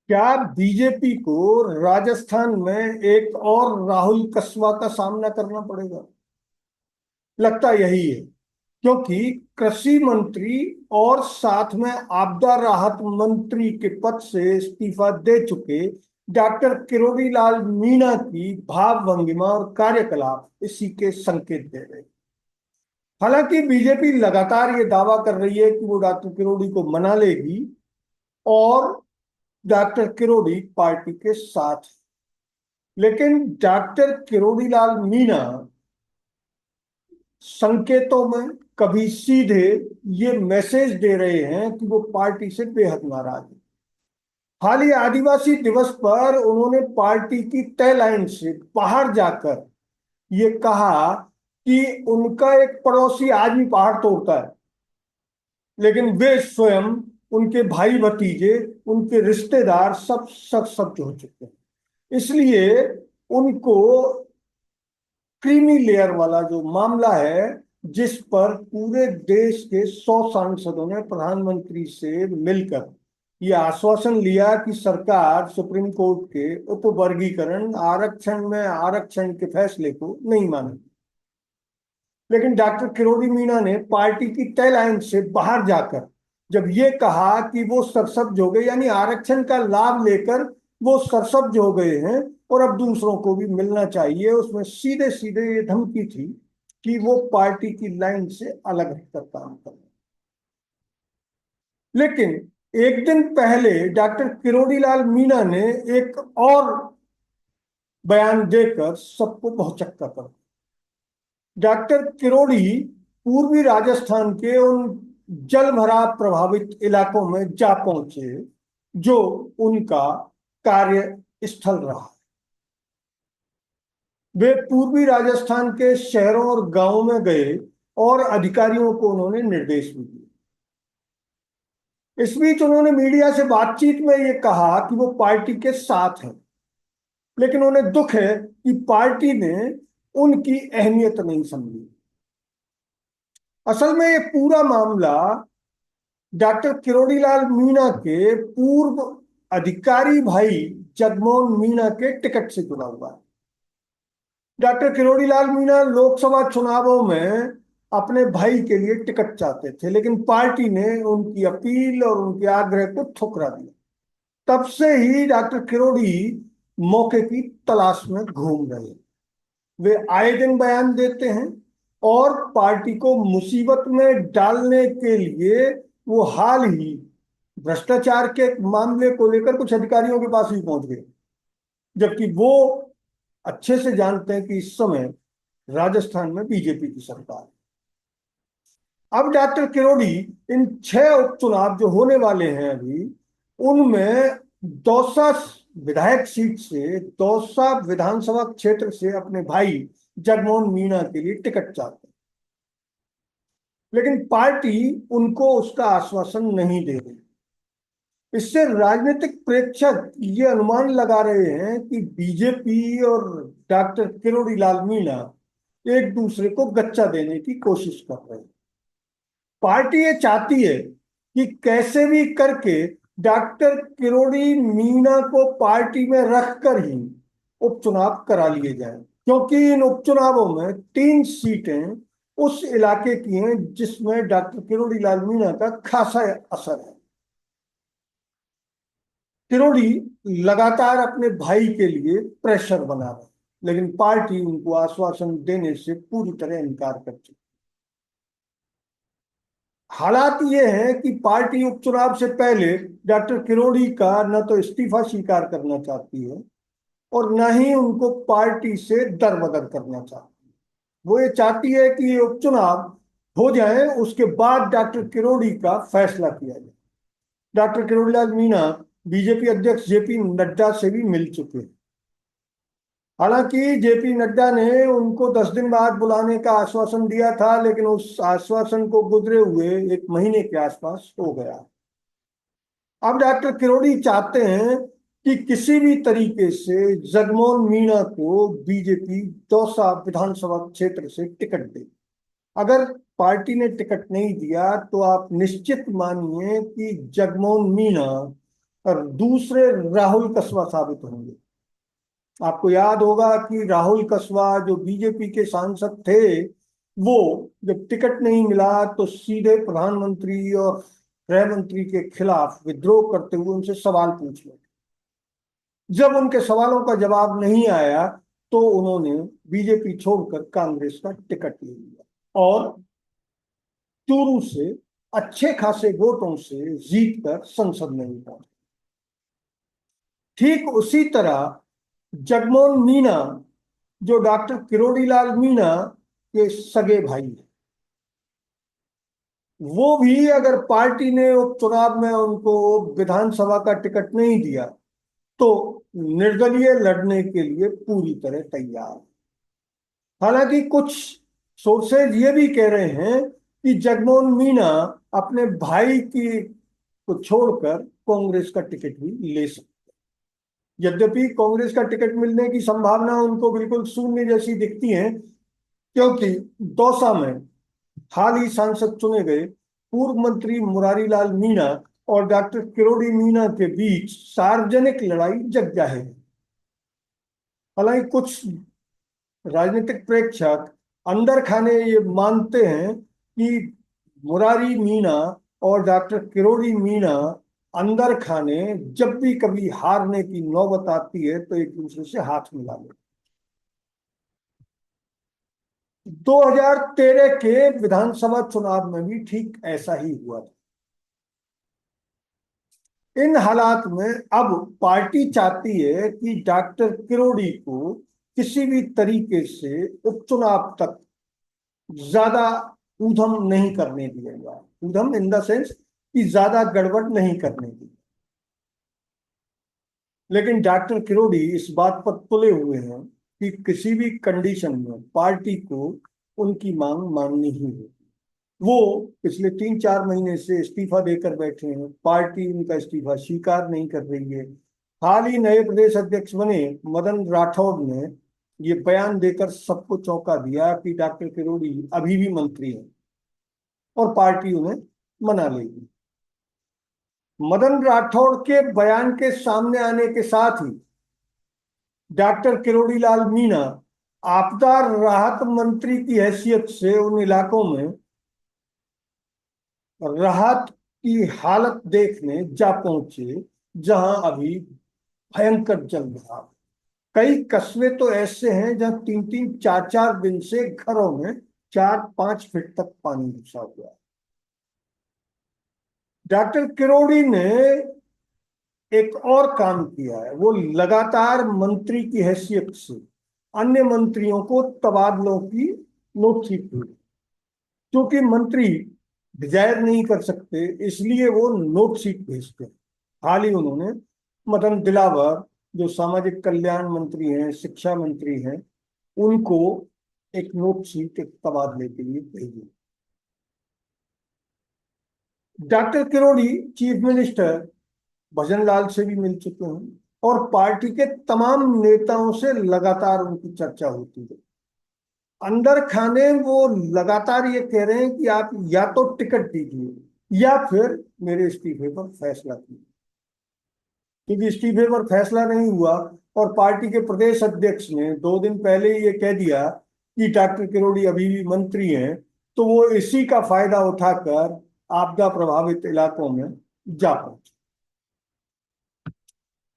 क्या बीजेपी को राजस्थान में एक और राहुल कस्वा का सामना करना पड़ेगा? लगता यही है, क्योंकि कृषि मंत्री और साथ में आपदा राहत मंत्री के पद से इस्तीफा दे चुके डॉक्टर किरोड़ी लाल मीणा की भाव भंगिमा और कार्यकलाप इसी के संकेत दे रहे हैं। हालांकि बीजेपी लगातार ये दावा कर रही है कि वो डॉक्टर किरोड़ी को मना लेगी और डॉक्टर किरोड़ी पार्टी के साथ है। लेकिन डॉक्टर किरोड़ी लाल मीणा संकेतों में कभी सीधे ये मैसेज दे रहे हैं कि वो पार्टी से बेहद नाराज है। हाल ही आदिवासी दिवस पर उन्होंने पार्टी की तय लाइन से बाहर जाकर ये कहा कि उनका एक पड़ोसी आज भी पहाड़ तोड़ता है, लेकिन वे स्वयं, उनके भाई भतीजे, उनके रिश्तेदार सब सब सब हो चुके हैं। इसलिए उनको क्रीमी लेयर वाला जो मामला है, जिस पर पूरे देश के 100 सांसदों ने प्रधानमंत्री से मिलकर यह आश्वासन लिया कि सरकार सुप्रीम कोर्ट के उपवर्गीकरण आरक्षण में आरक्षण के फैसले को नहीं मानेगी। लेकिन डॉक्टर किरोड़ी मीणा ने पार्टी की तय लाइन से बाहर जाकर जब ये कहा कि वो सरसब्ज हो गए, यानी आरक्षण का लाभ लेकर वो सरसब्ज हो गए हैं और अब दूसरों को भी मिलना चाहिए, उसमें सीधे सीधे ये धमकी थी कि वो पार्टी की लाइन से अलग हटकर काम करें। लेकिन एक दिन पहले डॉक्टर किरोड़ी लाल मीणा ने एक और बयान देकर सबको भौचक्का कर दिया। डॉक्टर किरोड़ी पूर्वी राजस्थान के उन जलभराव प्रभावित इलाकों में जा पहुंचे जो उनका कार्य स्थल रहा। वे पूर्वी राजस्थान के शहरों और गांवों में गए और अधिकारियों को उन्होंने निर्देश भी दिए। इस बीच उन्होंने मीडिया से बातचीत में ये कहा कि वो पार्टी के साथ हैं, लेकिन उन्हें दुख है कि पार्टी ने उनकी अहमियत नहीं समझी। असल में ये पूरा मामला डॉक्टर किरोड़ी लाल मीणा के पूर्व अधिकारी भाई जगमोहन मीणा के टिकट से जुड़ा हुआ है। डॉक्टर किरोड़ी लाल मीणा लोकसभा चुनावों में अपने भाई के लिए टिकट चाहते थे, लेकिन पार्टी ने उनकी अपील और उनके आग्रह को ठुकरा दिया। तब से ही डॉक्टर किरोड़ी मौके की तलाश में घूम रहे हैं। वे आए दिन बयान देते हैं और पार्टी को मुसीबत में डालने के लिए वो हाल ही भ्रष्टाचार के मामले को लेकर कुछ अधिकारियों के पास भी पहुंच गए, जबकि वो अच्छे से जानते हैं कि इस समय राजस्थान में बीजेपी की सरकार है। अब डॉक्टर किरोड़ी इन 6 उपचुनाव जो होने वाले हैं अभी, उनमें दौसा विधायक सीट से, दौसा विधानसभा क्षेत्र से अपने भाई जगमोहन मीणा के लिए टिकट चाहते हैं, लेकिन पार्टी उनको उसका आश्वासन नहीं दे रही। इससे राजनीतिक प्रेक्षक ये अनुमान लगा रहे हैं कि बीजेपी और डॉक्टर किरोड़ी लाल मीणा एक दूसरे को गच्चा देने की कोशिश कर रहे हैं। पार्टी ये चाहती है कि कैसे भी करके डॉक्टर किरोड़ी मीणा को पार्टी में रखकर ही उपचुनाव करा लिए जाए, क्योंकि इन उपचुनावों में 3 सीटें उस इलाके की हैं जिसमें डॉक्टर किरोड़ी लाल मीणा का खासा असर है। किरोड़ी लगातार अपने भाई के लिए प्रेशर बना रहे हैं, लेकिन पार्टी उनको आश्वासन देने से पूरी तरह इनकार कर चुकी। हालात ये हैं कि पार्टी उपचुनाव से पहले डॉक्टर किरोड़ी का न तो इस्तीफा स्वीकार करना चाहती है और न ही उनको पार्टी से दरबदर करना चाहती है। वो ये चाहती है कि ये उपचुनाव हो जाए, उसके बाद डॉक्टर किरोड़ी का फैसला किया जाए। डॉक्टर किरोड़ी लाल मीणा बीजेपी अध्यक्ष जेपी नड्डा से भी मिल चुके हैं। हालांकि जेपी नड्डा ने उनको 10 दिन बाद बुलाने का आश्वासन दिया था, लेकिन उस आश्वासन को गुजरे हुए 1 महीने के आसपास हो गया। अब डॉक्टर किरोड़ी चाहते हैं कि किसी भी तरीके से जगमोहन मीणा को बीजेपी दौसा विधानसभा क्षेत्र से टिकट दे। अगर पार्टी ने टिकट नहीं दिया तो आप निश्चित मानिए कि जगमोहन मीणा और दूसरे राहुल कसवा साबित होंगे। आपको याद होगा कि राहुल कसवा जो बीजेपी के सांसद थे, वो जब टिकट नहीं मिला तो सीधे प्रधानमंत्री और गृह मंत्री के खिलाफ विद्रोह करते हुए उनसे सवाल पूछ ले। जब उनके सवालों का जवाब नहीं आया तो उन्होंने बीजेपी छोड़कर कांग्रेस का टिकट ले लिया और चूरू से अच्छे खासे वोटों से जीतकर संसद में भी पहुंचे। ठीक उसी तरह जगमोहन मीणा, जो डॉक्टर किरोड़ी लाल मीणा के सगे भाई हैं, वो भी अगर पार्टी ने उपचुनाव में उनको विधानसभा का टिकट नहीं दिया तो निर्दलीय लड़ने के लिए पूरी तरह तैयार है। हालांकि कुछ सोर्सेज ये भी कह रहे हैं कि जगमोहन मीणा अपने भाई की को छोड़कर कांग्रेस का टिकट भी ले सकते। यद्यपि कांग्रेस का टिकट मिलने की संभावना उनको बिल्कुल शून्य जैसी दिखती है, क्योंकि दौसा में हाल ही सांसद चुने गए पूर्व मंत्री मुरारी लाल मीणा और डॉक्टर किरोड़ी मीणा के बीच सार्वजनिक लड़ाई जग जाहिर है। हालांकि कुछ राजनीतिक प्रेक्षक अंदर खाने ये मानते हैं कि मुरारी मीणा और डॉक्टर किरोड़ी मीणा अंदर खाने जब भी कभी हारने की नौबत आती है तो एक दूसरे से हाथ मिला लेते। 2013 के विधानसभा चुनाव में भी ठीक ऐसा ही हुआ था। इन हालात में अब पार्टी चाहती है कि डॉक्टर किरोड़ी को किसी भी तरीके से उपचुनाव तक ज्यादा ऊधम नहीं करने दिया जाए। ऊधम इन द सेंस कि ज्यादा गड़बड़ नहीं करने दी। लेकिन डॉक्टर किरोड़ी इस बात पर तुले हुए हैं कि किसी भी कंडीशन में पार्टी को उनकी मांग माननी ही होगी। वो पिछले 3-4 महीने से इस्तीफा देकर बैठे हैं, पार्टी उनका इस्तीफा स्वीकार नहीं कर रही है। हाल ही नए प्रदेश अध्यक्ष बने मदन राठौड़ ने ये बयान देकर सबको चौंका दिया कि डॉक्टर किरोड़ी अभी भी मंत्री हैं और पार्टी उन्हें मना लेगी। मदन राठौड़ के बयान के सामने आने के साथ ही डॉक्टर किरोड़ी लाल मीणा आपदा राहत मंत्री की हैसियत से उन इलाकों में राहत की हालत देखने जा पहुंचे जहां अभी भयंकर जल रहा। कई कस्बे तो ऐसे हैं जहां 3-3, 4-4 दिन से घरों में 4-5 फीट तक पानी घुसा हुआ है। डॉक्टर किरोड़ी ने एक और काम किया है। वो लगातार मंत्री की हैसियत से अन्य मंत्रियों को तबादलों की नोटिस दी। क्योंकि मंत्री डिजायर नहीं कर सकते इसलिए वो नोट शीट भेजते हैं। हाल ही उन्होंने मदन दिलावर, जो सामाजिक कल्याण मंत्री हैं, शिक्षा मंत्री हैं, उनको एक नोट शीट एक तबादले के लिए भेजी। Doctor Kirodi chief minister Bhajanlal से भी मिल चुके हैं और पार्टी के तमाम नेताओं से लगातार उनकी चर्चा होती है। अंदर खाने वो लगातार ये कह रहे हैं कि आप या तो टिकट दीजिए या फिर मेरे इस्तीफे पर फैसला कीजिए। क्योंकि इस्तीफे पर फैसला नहीं हुआ और पार्टी के प्रदेश अध्यक्ष ने 2 दिन पहले ही ये कह दिया कि डॉक्टर किरोड़ी अभी भी मंत्री हैं, तो वो इसी का फायदा उठाकर आपदा प्रभावित इलाकों में जा पहुंचे।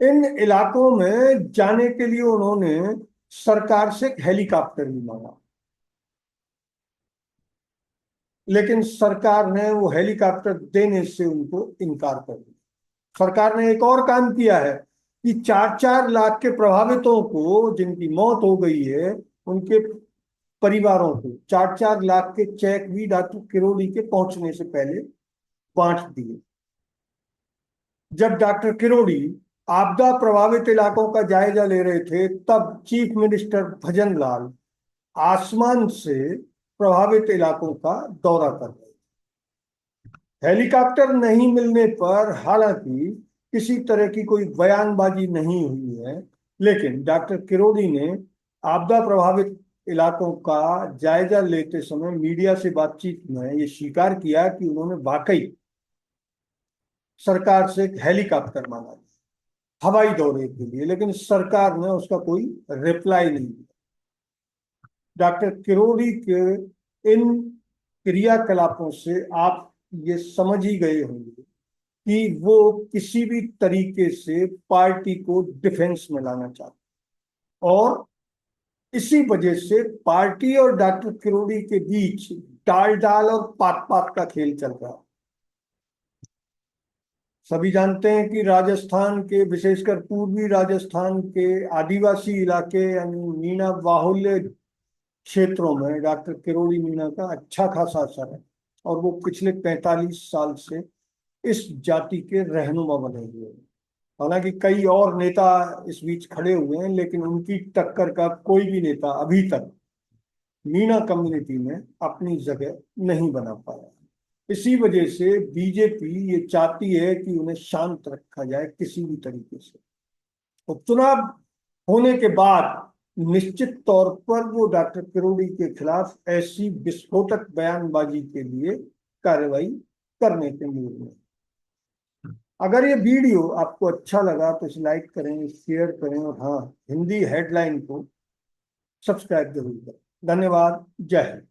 इन इलाकों में जाने के लिए उन्होंने सरकार से एक हेलीकॉप्टर भी मांगा, लेकिन सरकार ने वो हेलीकॉप्टर देने से उनको इनकार कर दिया। सरकार ने एक और काम किया है कि 4-4 लाख के प्रभावितों को जिनकी मौत हो गई है उनके परिवारों को 4-4 लाख के चेक भी डॉक्टर किरोड़ी के पहुंचने से पहले बांट दिए। जब डॉक्टर किरोड़ी आपदा प्रभावित इलाकों का जायजा ले रहे थे तब चीफ मिनिस्टर भजनलाल आसमान से प्रभावित इलाकों का दौरा कर रहे थे। हेलीकॉप्टर नहीं मिलने पर हालांकि किसी तरह की कोई बयानबाजी नहीं हुई है, लेकिन डॉक्टर किरोड़ी ने आपदा प्रभावित इलाकों का जायजा लेते समय मीडिया से बातचीत में ये स्वीकार किया कि उन्होंने वाकई सरकार से एक हेलीकॉप्टर मांगा हवाई दौरे के लिए, लेकिन सरकार ने उसका कोई रिप्लाई नहीं दिया। डॉक्टर किरोड़ी के इन क्रियाकलापों से आप ये समझ ही गए होंगे कि वो किसी भी तरीके से पार्टी को डिफेंस में लाना चाहते, और इसी वजह से पार्टी और डॉक्टर किरोड़ी के बीच डाल डाल और पात पात का खेल चल रहा है। सभी जानते हैं कि राजस्थान के, विशेषकर पूर्वी राजस्थान के आदिवासी इलाके यानी मीणा बाहुल्य क्षेत्रों में डॉक्टर किरोड़ी मीणा का अच्छा खासा असर है, और वो पिछले 45 साल से इस जाति के रहनुमा बने हुए हैं। हालांकि कई और नेता इस बीच खड़े हुए हैं, लेकिन उनकी टक्कर का कोई भी नेता अभी तक मीणा कम्युनिटी में अपनी जगह नहीं बना पाया। इसी वजह से बीजेपी ये चाहती है कि उन्हें शांत रखा जाए किसी भी तरीके से। उपचुनाव होने के बाद निश्चित तौर पर वो डॉक्टर किरोड़ी के खिलाफ ऐसी विस्फोटक बयानबाजी के लिए कार्रवाई करने के मूड में। अगर ये वीडियो आपको अच्छा लगा तो इसे लाइक करें, शेयर करें, और हाँ, हिंदी हेडलाइन को सब्सक्राइब जरूर करें। धन्यवाद। जय हिंद।